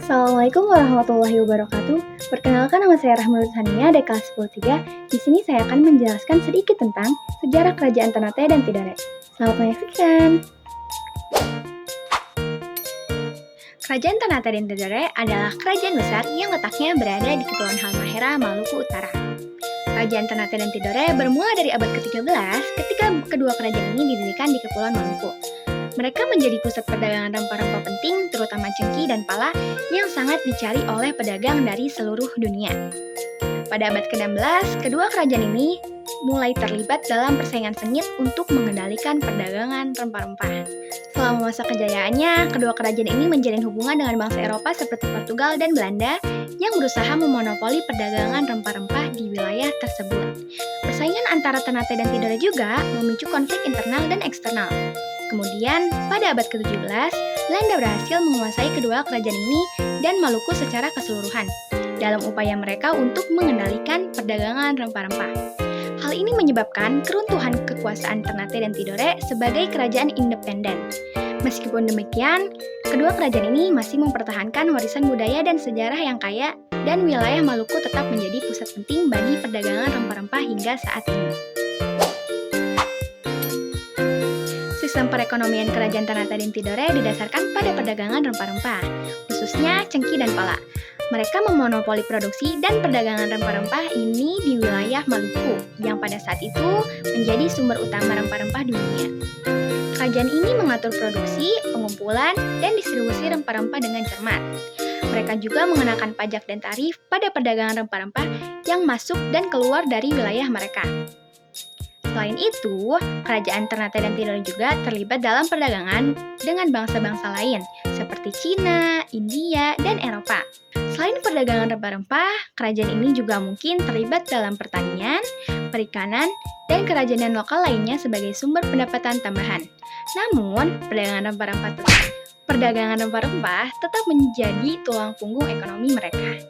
Assalamualaikum warahmatullahi wabarakatuh. Perkenalkan, nama saya Rahma Sania dari kelas 103. Di sini saya akan menjelaskan sedikit tentang sejarah kerajaan Ternate dan Tidore. Selamat menyaksikan. Kerajaan Ternate dan Tidore adalah kerajaan besar yang letaknya berada di Kepulauan Halmahera, Maluku Utara. Kerajaan Ternate dan Tidore bermula dari abad ke-13 ketika kedua kerajaan ini didirikan di Kepulauan Maluku. Mereka menjadi pusat perdagangan rempah-rempah penting, terutama cengkih dan pala, yang sangat dicari oleh pedagang dari seluruh dunia. Pada abad ke-16, kedua kerajaan ini mulai terlibat dalam persaingan sengit untuk mengendalikan perdagangan rempah-rempah. Selama masa kejayaannya, kedua kerajaan ini menjalin hubungan dengan bangsa Eropa seperti Portugal dan Belanda yang berusaha memonopoli perdagangan rempah-rempah di wilayah tersebut. Persaingan antara Ternate dan Tidore juga memicu konflik internal dan eksternal. Kemudian, pada abad ke-17, Belanda berhasil menguasai kedua kerajaan ini dan Maluku secara keseluruhan dalam upaya mereka untuk mengendalikan perdagangan rempah-rempah. Hal ini menyebabkan keruntuhan kekuasaan Ternate dan Tidore sebagai kerajaan independen. Meskipun demikian, kedua kerajaan ini masih mempertahankan warisan budaya dan sejarah yang kaya, dan wilayah Maluku tetap menjadi pusat penting bagi perdagangan rempah-rempah hingga saat ini. Sistem perekonomian kerajaan Ternate dan Tidore didasarkan pada perdagangan rempah-rempah, khususnya cengkih dan pala. Mereka memonopoli produksi dan perdagangan rempah-rempah ini di wilayah Maluku, yang pada saat itu menjadi sumber utama rempah-rempah dunia. Kerajaan ini mengatur produksi, pengumpulan, dan distribusi rempah-rempah dengan cermat. Mereka juga mengenakan pajak dan tarif pada perdagangan rempah-rempah yang masuk dan keluar dari wilayah mereka. Selain itu, kerajaan Ternate dan Tidore juga terlibat dalam perdagangan dengan bangsa-bangsa lain seperti Cina, India, dan Eropa. Selain perdagangan rempah-rempah, kerajaan ini juga mungkin terlibat dalam pertanian, perikanan, dan kerajinan lokal lainnya sebagai sumber pendapatan tambahan. Namun, perdagangan rempah-rempah tetap menjadi tulang punggung ekonomi mereka.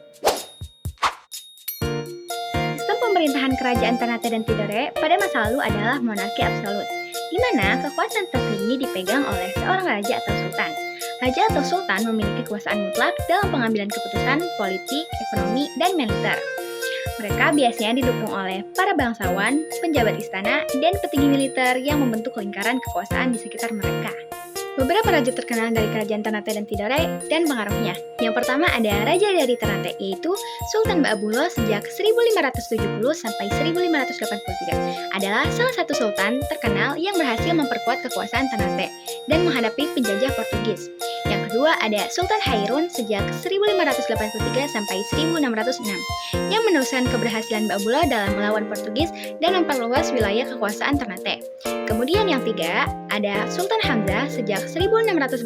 Pemerintahan kerajaan Ternate dan Tidore pada masa lalu adalah monarki absolut, di mana kekuasaan tertinggi dipegang oleh seorang raja atau sultan. Raja atau sultan memiliki kekuasaan mutlak dalam pengambilan keputusan politik, ekonomi, dan militer. Mereka biasanya didukung oleh para bangsawan, penjabat istana, dan petinggi militer yang membentuk lingkaran kekuasaan di sekitar mereka. Beberapa raja terkenal dari kerajaan Ternate dan Tidore dan pengaruhnya. Yang pertama ada raja dari Ternate, yaitu Sultan Ba'abullah sejak 1570 sampai 1583. Adalah salah satu sultan terkenal yang berhasil memperkuat kekuasaan Ternate dan menghadapi penjajah Portugis. Yang kedua ada Sultan Hairun sejak 1583 sampai 1606 yang meneruskan keberhasilan Ba'abullah dalam melawan Portugis dan memperluas wilayah kekuasaan Ternate. Kemudian yang tiga ada Sultan Hamzah sejak 1627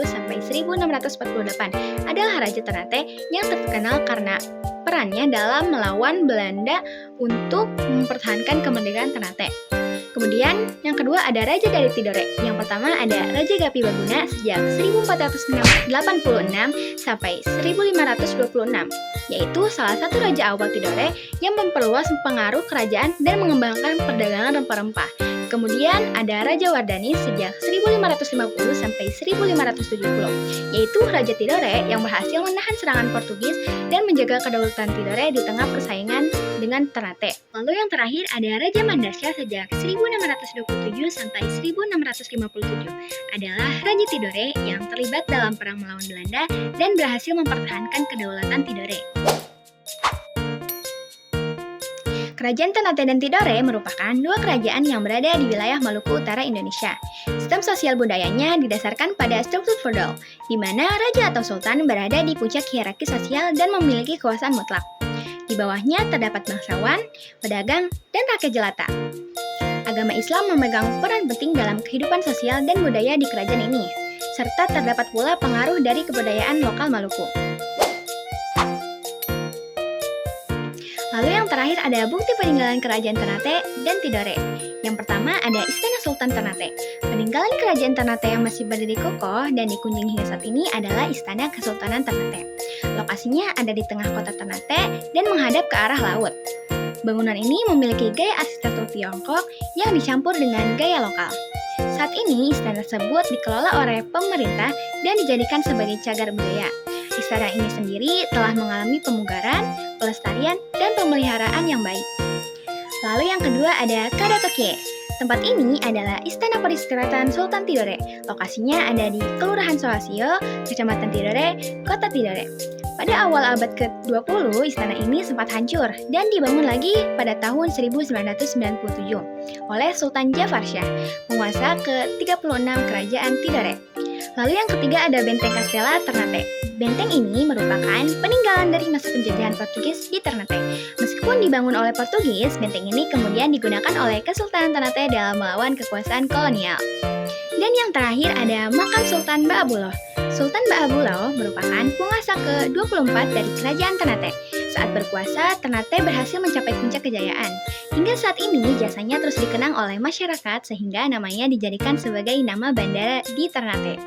sampai 1648 adalah raja Ternate yang terkenal karena perannya dalam melawan Belanda untuk mempertahankan kemerdekaan Ternate. Kemudian, yang kedua ada raja dari Tidore. Yang pertama ada Raja Gapi Baguna sejak 1486 sampai 1526, yaitu salah satu raja awal Tidore yang memperluas pengaruh kerajaan dan mengembangkan perdagangan rempah-rempah. Kemudian ada Raja Wardani sejak 1550 sampai 1570, yaitu Raja Tidore yang berhasil menahan serangan Portugis dan menjaga kedaulatan Tidore di tengah persaingan dengan Ternate. Lalu yang terakhir ada Raja Mandasya sejak 1627 sampai 1657, adalah Raja Tidore yang terlibat dalam perang melawan Belanda dan berhasil mempertahankan kedaulatan Tidore. Kerajaan Ternate dan Tidore merupakan dua kerajaan yang berada di wilayah Maluku Utara Indonesia. Sistem sosial budayanya didasarkan pada struktur feodal, di mana raja atau sultan berada di puncak hierarki sosial dan memiliki kekuasaan mutlak. Di bawahnya terdapat bangsawan, pedagang, dan rakyat jelata. Agama Islam memegang peran penting dalam kehidupan sosial dan budaya di kerajaan ini, serta terdapat pula pengaruh dari kebudayaan lokal Maluku. Lalu yang terakhir ada bukti peninggalan kerajaan Ternate dan Tidore. Yang pertama ada Istana Sultan Ternate. Peninggalan kerajaan Ternate yang masih berdiri kokoh dan dikunjungi hingga saat ini adalah Istana Kesultanan Ternate. Lokasinya ada di tengah kota Ternate dan menghadap ke arah laut. Bangunan ini memiliki gaya arsitektur Tiongkok yang dicampur dengan gaya lokal. Saat ini istana tersebut dikelola oleh pemerintah dan dijadikan sebagai cagar budaya. Sadang ini sendiri telah mengalami pemugaran, pelestarian, dan pemeliharaan yang baik. Lalu yang kedua ada Kadatokie. Tempat ini adalah Istana Peristirahatan Sultan Tidore. Lokasinya ada di Kelurahan Sohasio, Kecamatan Tidore, Kota Tidore. Pada awal abad ke-20, istana ini sempat hancur dan dibangun lagi pada tahun 1997 oleh Sultan Jafar Shah, penguasa ke-36 Kerajaan Tidore. Lalu yang ketiga ada Benteng Castella Ternate. Benteng ini merupakan peninggalan dari masa penjajahan Portugis di Ternate. Meskipun dibangun oleh Portugis, benteng ini kemudian digunakan oleh Kesultanan Ternate dalam melawan kekuasaan kolonial. Dan yang terakhir ada Makam Sultan Ba'abullah. Sultan Ba'abullah merupakan penguasa ke-24 dari Kerajaan Ternate. Saat berkuasa, Ternate berhasil mencapai puncak kejayaan. Hingga saat ini, jasanya terus dikenang oleh masyarakat sehingga namanya dijadikan sebagai nama bandara di Ternate.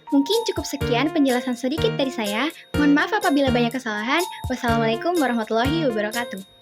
Mungkin cukup sekian penjelasan sedikit dari saya. Mohon maaf apabila banyak kesalahan. Wassalamualaikum warahmatullahi wabarakatuh.